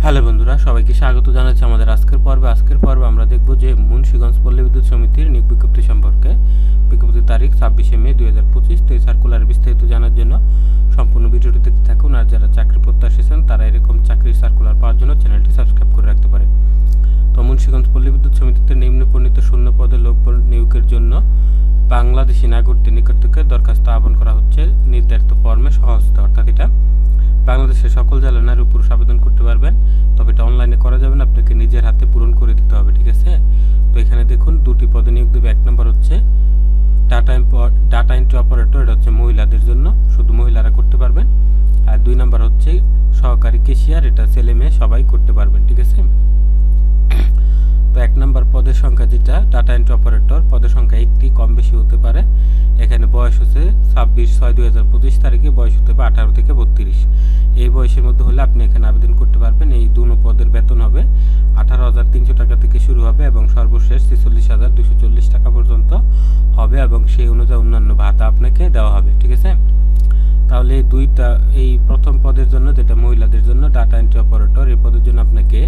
Hello বন্ধুরা, সবাইকে স্বাগত জানাচ্ছি আমাদের আজকের পর্বে আমরা দেখব যে মুন্সিগঞ্জ পল্লী বিদ্যুৎ সমিতির নিয়োগ বিজ্ঞপ্তি সম্পর্কে। বিজ্ঞপ্তির তারিখ 26শে মে 2025। তো এই সার্কুলার বিস্তারিত জানার জন্য সম্পূর্ণ ভিডিওটি দেখতে থাকুন। আর যারা চাকরি প্রত্যাশী আছেন তারা এরকম চাকরির সার্কুলার পাওয়ার জন্য চ্যানেলটি সাবস্ক্রাইব করে রাখতে পারেন। তো মুন্সিগঞ্জ পল্লী বিদ্যুৎ সমিতিতে নিম্ন বর্ণিত শূন্য পদে লোক নিয়োগের জন্য বাংলাদেশি নাগরিকদের নিকট থেকে দরখাস্ত আহ্বান করা হচ্ছে নির্ধারিত ফর্মে সহজতে, অর্থাৎ এটা বাংলাদেশের সকল জেলার নারী পুরুষ আবেদন করতে পারবেন। তবে এটা অনলাইনে করা যাবে না, আপনাকে নিজের হাতে পূরণ করে দিতে হবে, ঠিক আছে? তো এখানে দেখুন দুটি পদে নিয়োগ দেবে। এক নম্বর হচ্ছে ডাটা এন্ট্রি অপারেটর, এটা হচ্ছে মহিলাদের জন্য, শুধু মহিলারা করতে পারবেন। আর 2 নম্বর হচ্ছে সহকারী ক্যাশিয়ার, এটা ছেলে মেয়ে সবাই করতে পারবেন, ঠিক আছে? তো 1 নম্বর পদের সংখ্যা যেটা ডাটা এন্ট্রি অপারেটর, পদের সংখ্যা একটি, কম বেশি হতে পারে। এখানে বয়স হচ্ছে 26/6/2025 তারিখে, বয়স হতে হবে 18 থেকে 32। এই বয়সের মধ্যে হলে আপনি এখানে আবেদন করতে পারবেন। এই দুটো পদের বেতন হবে 18,300 টাকা থেকে শুরু হবে এবং সর্বশেষ 46,240 টাকা পর্যন্ত হবে এবং সেই অনুযায়ী অন্যান্য ভাতা আপনাকে দেওয়া হবে, ঠিক আছে? তাহলে এই প্রথম পদের জন্য, যেটা মহিলাদের জন্য ডাটা এন্ট্রি অপারেটর, এই পদের জন্য আপনাকে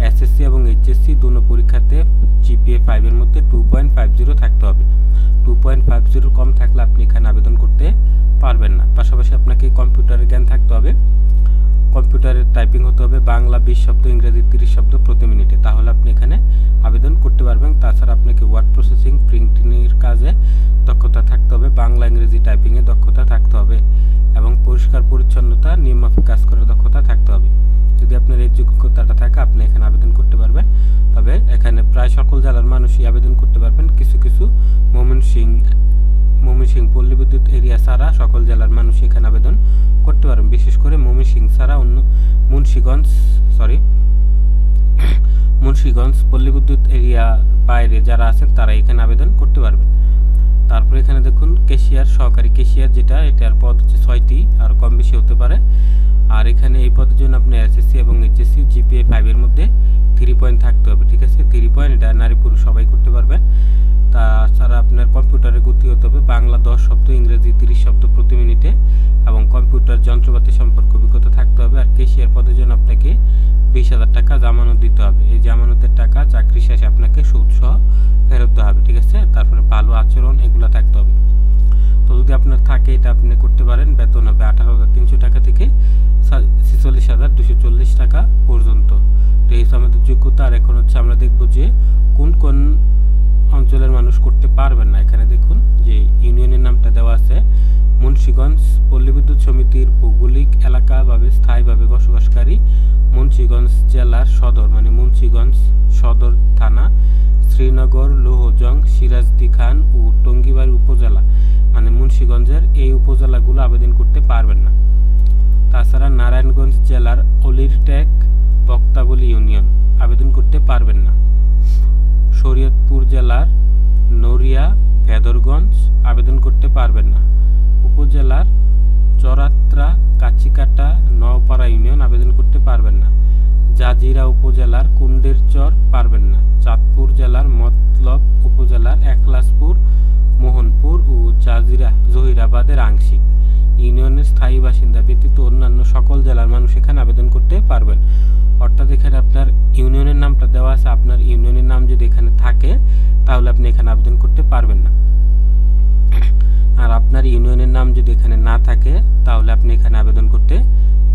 এসএসসি এবং এইচএসসি দুটো পরীক্ষাতে জিপিএ 5 এর মধ্যে 2.50 থাকতে হবে। 2.50 কম থাকলে আপনি এখানে আবেদন করতে পারবেন না। পাশাপাশি আপনাকে কম্পিউটারের জ্ঞান থাকতে হবে। কম্পিউটারের টাইপিং হতে হবে বাংলা 20 শব্দ, ইংরেজি 30 শব্দ প্রতি মিনিটে, তাহলে আপনি এখানে আবেদন করতে পারবেন। তাছাড়া আপনাকে ওয়ার্ড প্রসেসিং, প্রিন্টিংয়ের কাজে দক্ষতা থাকতে হবে, বাংলা ইংরেজি টাইপিংয়ে দক্ষতা থাকতে হবে এবং পরিষ্কার পরিচ্ছন্নতা নিয়মমাফিক কাজ করার দক্ষতা থাকতে হবে। যদি আপনার এই যোগ্যতাটা থাকে আপনি এখানে আবেদন করতে পারবেন। তবে এখানে প্রায় সকল জেলার মানুষই আবেদন করতে পারবেন। কিছু ময়মনসিংহ পল্লী বিদ্যুৎ এরিয়া ছাড়া সকল জেলার মানুষ এখানে আবেদন করতে পারবেন। বিশেষ করে ময়মনসিংহ ছাড়া অন্য মুন্সিগঞ্জ পল্লী বিদ্যুৎ এরিয়া বাইরে যারা আছেন তারা এখানে আবেদন করতে পারবেন। তারপরে এখানে দেখুন ক্যাশিয়ার, সহকারী ক্যাশিয়ার, যেটা এটার পদ হচ্ছে 6টি, আর কম বেশি হতে পারে। আর এখানে এই পদের জন্য আপনি এসএসসি এবং এইচএসসি জিপিএ 5 এর মধ্যে 3 পয়েন্ট থাকতে হবে, ঠিক আছে? 3 পয়েন্ট, এটা নারী পুরুষ সবাই করতে পারবেন। তাছাড়া আপনার কম্পিউটারের গতি হতে হবে বাংলা 10 শব্দ, ইংরেজি 30 শব্দ প্রতি মিনিটে এবং কম্পিউটার যন্ত্রপাতি সম্পর্কে অভিজ্ঞতা থাকতে হবে। আর ক্যাশিয়ার পদের জন্য আপনাকে 20,000 টাকা জামানত দিতে হবে। এই জামানতের টাকা চাকরি শেষে আপনাকে সুদ সহ ফেরত দেওয়া হবে, ঠিক আছে? তারপরে ভালো আচরণ এগুলো থাকতে হবে। তো যদি আপনার থাকে এটা আপনি করতে পারেন। বেতন হবে 18,300 টাকা থেকে 46,240 টাকা পর্যন্ত। তো এই আমাদের যোগ্যতা। আর এখন হচ্ছে আমরা দেখব যে কোন কোন অঞ্চলের মানুষ করতে পারবেন না। এখানে দেখুন যে ইউনিয়নের নামটা দেওয়া আছে, মুন্সিগঞ্জ পল্লী বিদ্যুৎ সমিতির ভৌগোলিক এলাকাভাবে স্থায়ীভাবে বসবাসকারী মুন্সিগঞ্জ জেলার সদর, মানে মুন্সিগঞ্জ সদর থানা, শ্রীনগর, লৌহজং, সিরাজদি খান ও টঙ্গিবাড়ি উপজেলা, মানে মুন্সিগঞ্জের এই উপজেলাগুলো আবেদন করতে পারবেন না। তাছাড়া নারায়ণগঞ্জ জেলার অলিরটেক, বক্তাবলী ইউনিয়ন আবেদন করতে পারবেন না। শরীয়তপুর জেলার নড়িয়া, ভেদরগঞ্জ আবেদন করতে পারবেন না। উপজেলার চরাত্রা, কাচিকাটা, নওপাড়া ইউনিয়ন আবেদন করতে পারবেন না। জাজিরা উপজেলার কুন্ডেরচর পারবেন না। চাঁদপুর জেলার মতলব উপজেলার একলাসপুর, মোহনপুর ও জহিরাবাদের আংশিক ইউনিয়নের স্থায়ী বাসিন্দা ব্যতীত অন্যান্য সকল জেলার মানুষ এখানে আবেদন করতে পারবেন। অর্থাৎ এখানে আপনার ইউনিয়নের নামটা দেওয়া আছে, আপনার ইউনিয়নের নাম যদি এখানে থাকে তাহলে আপনি এখানে আবেদন করতে পারবেন না। আর আপনার ইউনিয়নের নাম যদি এখানে না থাকে তাহলে আপনি এখানে আবেদন করতে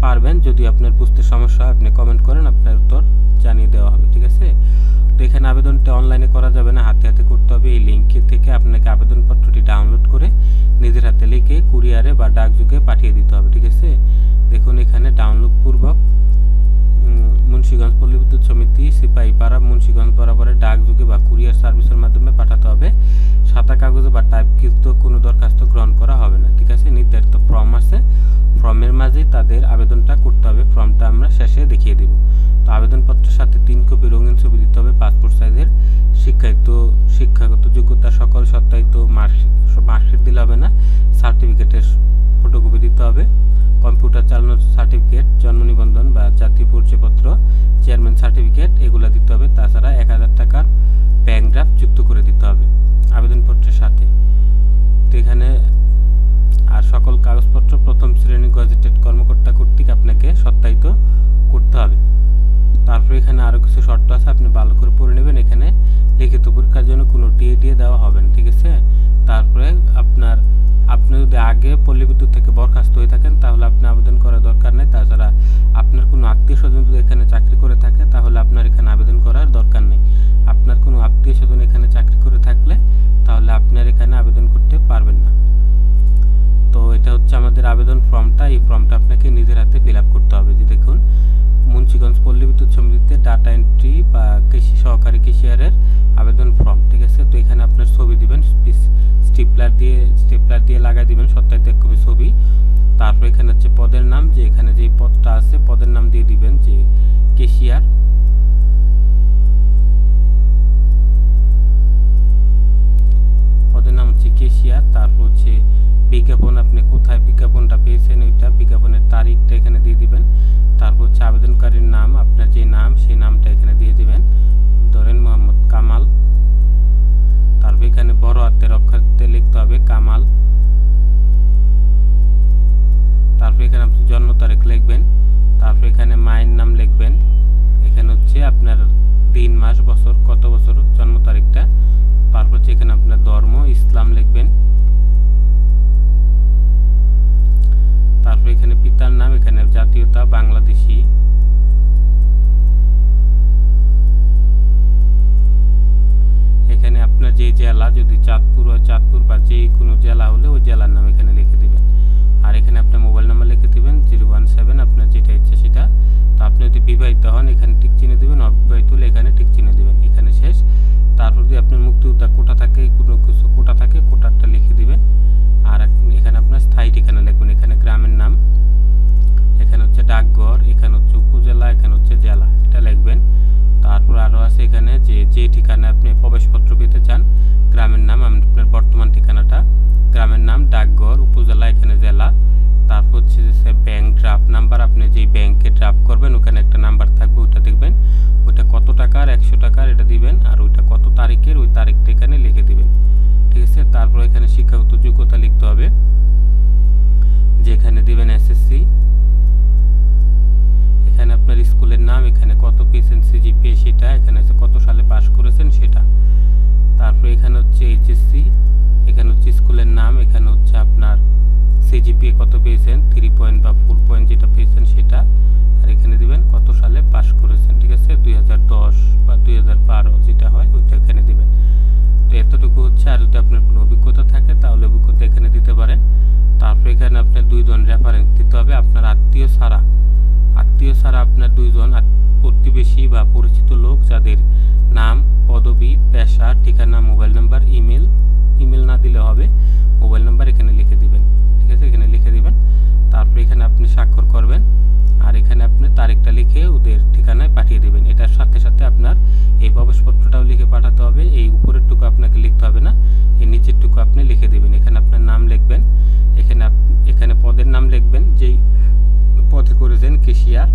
পারবেন। যদি আপনার বুঝতে সমস্যা হয় আপনি কমেন্ট করেন, আপনার উত্তর জানিয়ে দেওয়া হবে, ঠিক আছে? তো এখানে আবেদনটা অনলাইনে করা যাবে না, হাতে হাতে করতে হবে। এই লিঙ্ক থেকে আপনাকে আবেদনপত্রটি ডাউনলোড করে নিজের হাতে লিখে কুরিয়ারে বা ডাকযোগে পাঠিয়ে দিতে হবে, ঠিক আছে? দেখুন এখানে ডাউনলোড পূর্বক মুন্সিগঞ্জ পল্লী বিদ্যুৎ সমিতি, সিপাহীপাড়া, মুন্সিগঞ্জ বরাবরের ডাকযোগে বা কুরিয়ার সার্ভিসের মাধ্যমে পাঠাতে হবে। সাদা কাগজে বা টাইপকৃত কোনো দরখাস্ত গ্রহণ করা হবে না, ঠিক আছে? নির্ধারিত ফর্ম আছে, ফর্মের মাঝে তাদের আবেদনটা করতে হবে। ফর্মটা আমরা শেষে দেখিয়ে দেব। তো আবেদনপত্রের সাথে 3 কপি রঙিন ছবি দিতে হবে, পাসপোর্ট সাইজের। শিক্ষাগত যোগ্যতা সকল সত্যায়িত মার্কশিট দিলে হবে না, সার্টিফিকেটের ফটোকপি দিতে হবে। কম্পিউটার চালানোর সার্টিফিকেট, জন্ম নিবন্ধন বা জাতীয় পরিচয়পত্র, চেয়ারম্যান সার্টিফিকেট এগুলো দিতে হবে। তাছাড়া 1,000 টাকার ব্যাংক ড্রাফট যুক্ত করে দিতে হবে আবেদনপত্রের সাথে। তো এখানে আর সকল কাগজপত্র প্রথম শ্রেণী গেজেটেড কর্মকর্তা কর্তৃক আপনাকে সত্যায়িত করতে হবে। আরও কিছু শর্ত আছে, আপনি ভালো করে পড়ে নেবেন। এখানে লিখিত পরীক্ষার জন্য কোনো টিএ দেওয়া হবে না, ঠিক আছে। তারপরে আপনি যদি আগে পল্লী বিদ্যুৎ থেকে বরখাস্ত হয়ে থাকেন তাহলে আপনি আবেদন করার দরকার নেই। তাছাড়া আপনার কোনো আত্মীয় স্বজন যদি এখানে চাকরি করে থাকে তাহলে আপনার এখানে আবেদন করার দরকার নেই। আপনার কোনো আত্মীয় স্বজন এখানে চাকরি করে থাকলে তাহলে আপনার এখানে আবেদন করতে পারবেন না। তো এটা হচ্ছে আমাদের আবেদন ফর্মটা। এই ফর্মটা আপনাকে নিজের হাতে ফিল আপ করতে হবে। যে দেখুন, মুন্সিগঞ্জ পল্লী বিদ্যুৎ সমিতিতে ডাটা এন্ট্রি বা সহকারী ক্যাশিয়ারের আবেদন ফর্ম, ঠিক আছে। তো এখানে আপনার ছবি দিবেন, স্টেপলার দিয়ে লাগাই দিবেন সত্যায়িত এক কপি ছবি। তারপর এখানে হচ্ছে পদের নাম, যে এখানে যে পদটা আছে পদের নাম দিয়ে দিবেন যে ক্যাশিয়ার। পদের নাম হচ্ছে ক্যাশিয়ার। তারপর হচ্ছে বিজ্ঞাপন, আপনি কোথায় বিজ্ঞাপনটা পেয়েছেন ওইটা বিজ্ঞাপনের তারিখটা এখানে দিয়ে দিবেন। তারপর হচ্ছে আবেদনকারীর নাম, আপনার যে নাম সেই নামটা এখানে দিয়ে দিবেন, ধরেন মোহাম্মদ কামাল। তারপর এখানে বড় হাতের অক্ষরে লিখতে হবে কামাল। তারপর এখানে আপনি জন্ম তারিখ লিখবেন। তারপর এখানে মায়ের নাম লিখবেন। এখানে হচ্ছে আপনার দিন, মাস, বছর, কত বছর জন্ম তারিখটা। তারপর হচ্ছে এখানে আপনার ধর্ম ইসলাম লিখবেন। তারপর এখানে পিতার নাম, এখানে জাতীয়তা বাংলাদেশি। এখানে আপনার যে জেলা, যদি চাঁদপুর হয় চাঁদপুর বা যে কোনো জেলা হলে ওই জেলার নাম এখানে লিখে দিবেন। আর এখানে আপনার মোবাইল নাম্বার লিখে দিবেন 017, আপনার যেটা ইচ্ছা সেটা। তো আপনি যদি বিবাহিত হন এখানে টিক চিহ্ন দিবেন, অবিবাহিত হলে এখানে টিক চিহ্ন দিবেন, এখানে শেষ। তারপর যদি আপনার মুক্তিযোদ্ধা কোটা থাকে, কোনো কিছু কোটা থাকে কোটারটা লিখে দিবেন। আর এখানে আপনার স্থায়ী ঠিকানা লিখবেন। এখানে গ্রামের নাম, এখানে হচ্ছে ডাকঘর, এখানে হচ্ছে উপজেলা, এখানে হচ্ছে জেলা, এটা লিখবেন। তারপর আরও আছে এখানে যে ঠিকানা আপনি প্রবেশপত্র পেতে চান, গ্রামের নাম, আপনার বর্তমান ঠিকানাটা, গ্রামের নাম, ডাকঘর, উপজেলা, এখানে জেলা। তারপর হচ্ছে যে ব্যাংক ড্রাফট নাম্বার, আপনি যেই ব্যাংকে ড্রাফট করবেন ওখানে একটা নাম্বার থাকবে, ওইটা দেখবেন, ওইটা কত টাকার, 100 টাকার, এটা দিবেন। আর ওইটা কত তারিখের, ওই তারিখটা এখানে লিখে দিবেন, ঠিক আছে। তারপর এখানে শিক্ষাগত যোগ্যতা লিখতে হবে, যে এখানে দিবেন এসএসসি। এখানে আপনার স্কুলের নাম, এখানে কত পেয়েছেন সিজিপিএ সেটা, এখানে হচ্ছে কত সালে পাস করেছেন সেটা। তারপর এখানে হচ্ছে এইচএসসি, এখানে হচ্ছে স্কুলের নাম, এখানে হচ্ছে আপনার সিজিপিএ কত পেয়েছেন, 3 পয়েন্ট বা 4 পয়েন্ট যেটা পেয়েছেন সেটা। আর এখানে দিবেন কত সালে পাস করেছেন, ঠিক আছে, 2010 বা 2012 যেটা হয় ওইটা এখানে দিবেন। তো এতটুকু হচ্ছে। আর যদি আপনার কোনো অভিজ্ঞতা থাকে তাহলে অভিজ্ঞতা এখানে দিতে পারেন। তারপর এখানে আপনার 2 জন রেফারেন্স দিতে হবে, আপনার আত্মীয় ছাড়া আপনার 2 জন প্রতিবেশী বা পরিচিত লোক যাদের নাম, পদবি, পেশা, ঠিকানা, মোবাইল নাম্বার, ইমেল না দিলে হবে, মোবাইল নাম্বার এখানে লিখে দিবেন, ঠিক আছে, এখানে লিখে দিবেন। তারপর এখানে আপনি স্বাক্ষর করবেন। আর এখানে আপনি তারিখটা লিখে ওদের ঠিকানায় পাঠিয়ে দিবেন। এটার সাথে সাথে আপনার এই প্রবেশপত্রটাও লিখে পাঠাতে হবে। এই উপরেরটুকু আপনাকে লিখতে হবে না, এই নিচেরটুকু আপনি লিখে দিবেন। এখানে আপনার নাম লিখবেন, এখানে পদের নাম লিখবেন, যেই পদে করেছেন ক্যাশিয়ার,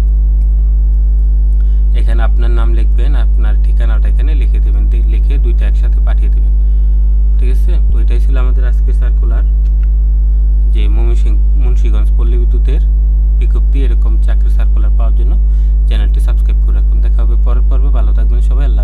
এখানে আপনার নাম লিখবেন, আপনার ঠিকানাটা এখানে লিখে দেবেন, লিখে দুইটা একসাথে পাঠিয়ে দেবেন, ঠিক আছে। তো এটাই ছিল আমাদের আজকের সার্কুলার, যে মুন্সিগঞ্জ পল্লী বিদ্যুতের বিজ্ঞপ্তি। এরকম চাকরি সার্কুলার পাওয়ার জন্য চ্যানেলটি সাবস্ক্রাইব করে রাখুন। দেখা হবে পরের পর্বে। ভালো থাকবেন সবাই। আল্লাহ।